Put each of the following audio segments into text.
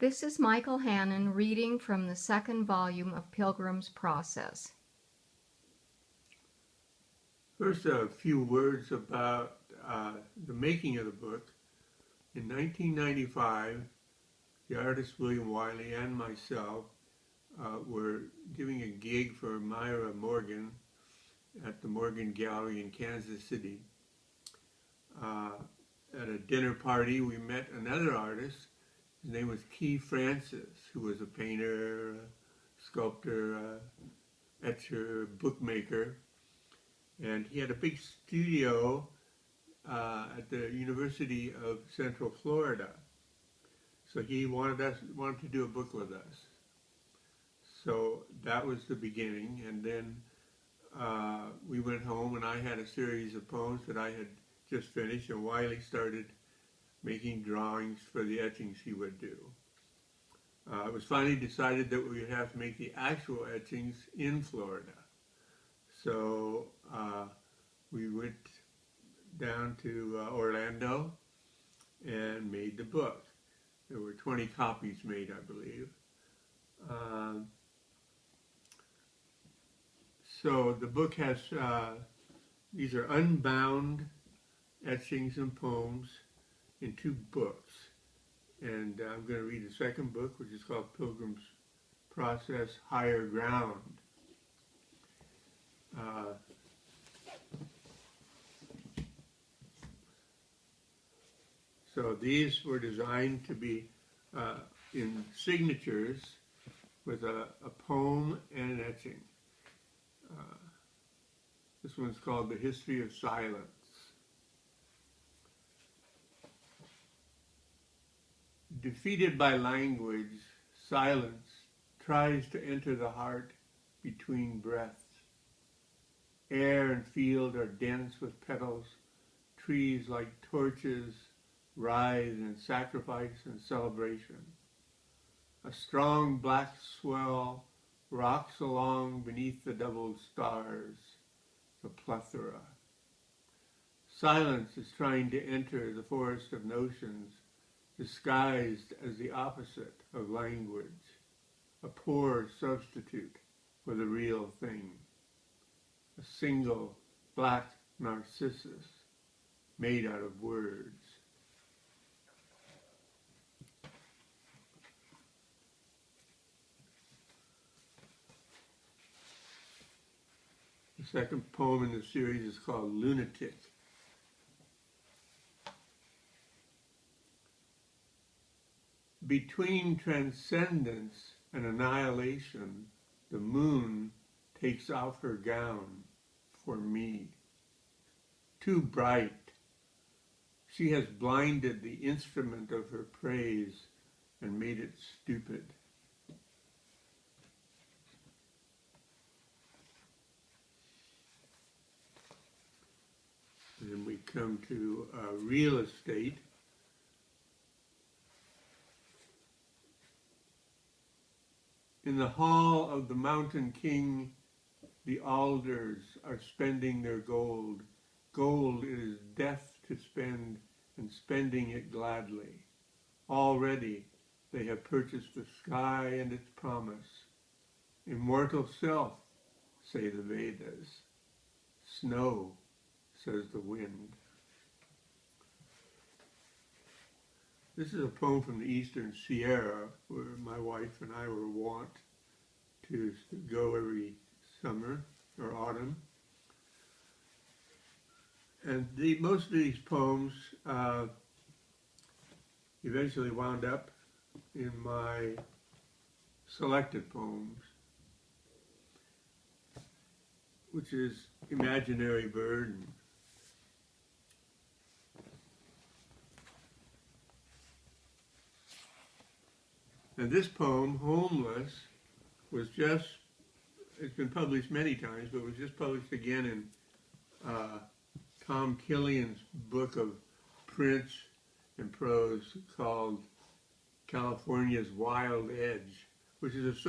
This is Michael Hannon reading from the second volume of Pilgrim's Process. First, a few words about the making of the book. In 1995, the artist William Wiley and myself were giving a gig for Myra Morgan at the Morgan Gallery in Kansas City. At a dinner party, we met another artist. His name was Key Francis, who was a painter, sculptor, etcher, bookmaker. And he had a big studio at the University of Central Florida. So he wanted to do a book with us. So that was the beginning. And then we went home and I had a series of poems that I had just finished, and Wiley started making drawings for the etchings he would do. It was finally decided that we would have to make the actual etchings in Florida. So we went down to Orlando and made the book. There were 20 copies made, I believe. So the book has, these are unbound etchings and poems in 2 books. And I'm going to read the second book, which is called Pilgrim's Process, Higher Ground. So these were designed to be in signatures with a poem and an etching. This one's called The History of Silence. Defeated by language, silence tries to enter the heart between breaths. Air and field are dense with petals. Trees like torches rise in sacrifice and celebration. A strong black swell rocks along beneath the doubled stars, the plethora. Silence is trying to enter the forest of notions, disguised as the opposite of language, a poor substitute for the real thing. A single black narcissus made out of words. The second poem in the series is called Lunatic. Between transcendence and annihilation, the moon takes off her gown for me. Too bright, she has blinded the instrument of her praise and made it stupid. And then we come to real estate. In the hall of the mountain king, the alders are spending their gold. Gold is death to spend, and spending it gladly. Already they have purchased the sky and its promise. Immortal self, say the Vedas. Snow, says the wind. This is a poem from the Eastern Sierra, where my wife and I were wont to go every summer or autumn. And most of these poems eventually wound up in my selected poems, which is Imaginary Burden. And this poem, Homeless, was just, it's been published many times, but it was just published again in Tom Killian's book of prints and prose called California's Wild Edge, which is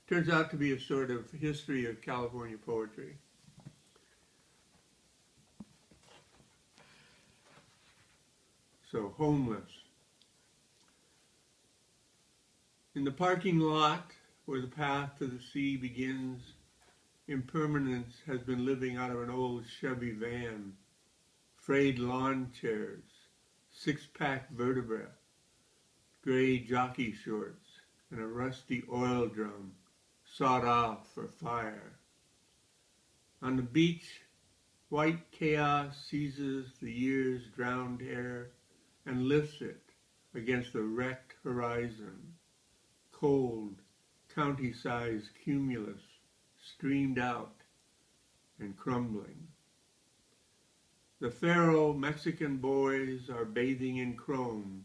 turns out to be a sort of history of California poetry. So, Homeless. In the parking lot where the path to the sea begins, impermanence has been living out of an old Chevy van, frayed lawn chairs, six-pack vertebra, gray jockey shorts, and a rusty oil drum sawed off for fire. On the beach, white chaos seizes the year's drowned air and lifts it against the wrecked horizon. Cold, county-sized cumulus streamed out and crumbling. The Faro Mexican boys are bathing in chrome,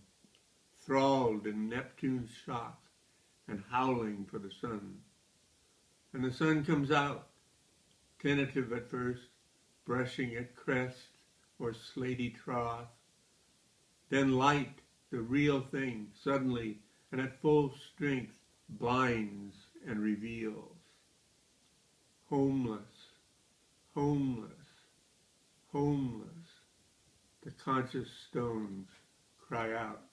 thralled in Neptune's shock and howling for the sun. And the sun comes out, tentative at first, brushing at crest or slaty trough. Then light, the real thing, suddenly and at full strength, blinds and reveals. Homeless, homeless, homeless, the conscious stones cry out.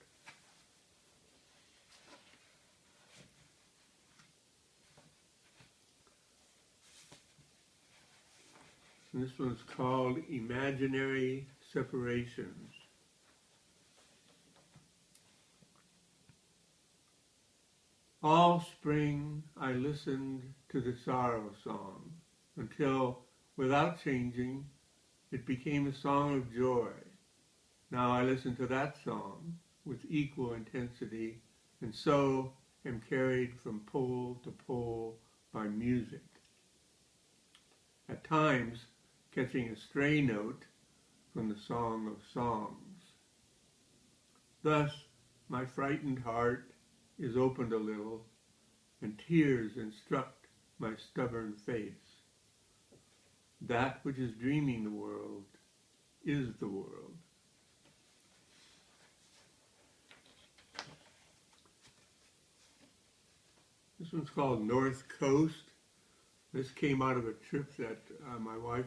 And this one's called Imaginary Separations. All spring I listened to the sorrow song until, without changing, it became a song of joy. Now I listen to that song with equal intensity and so am carried from pole to pole by music. At times, catching a stray note from the Song of Songs. Thus, my frightened heart is opened a little, and tears instruct my stubborn face. That which is dreaming the world is the world. This one's called North Coast. This came out of a trip that my wife and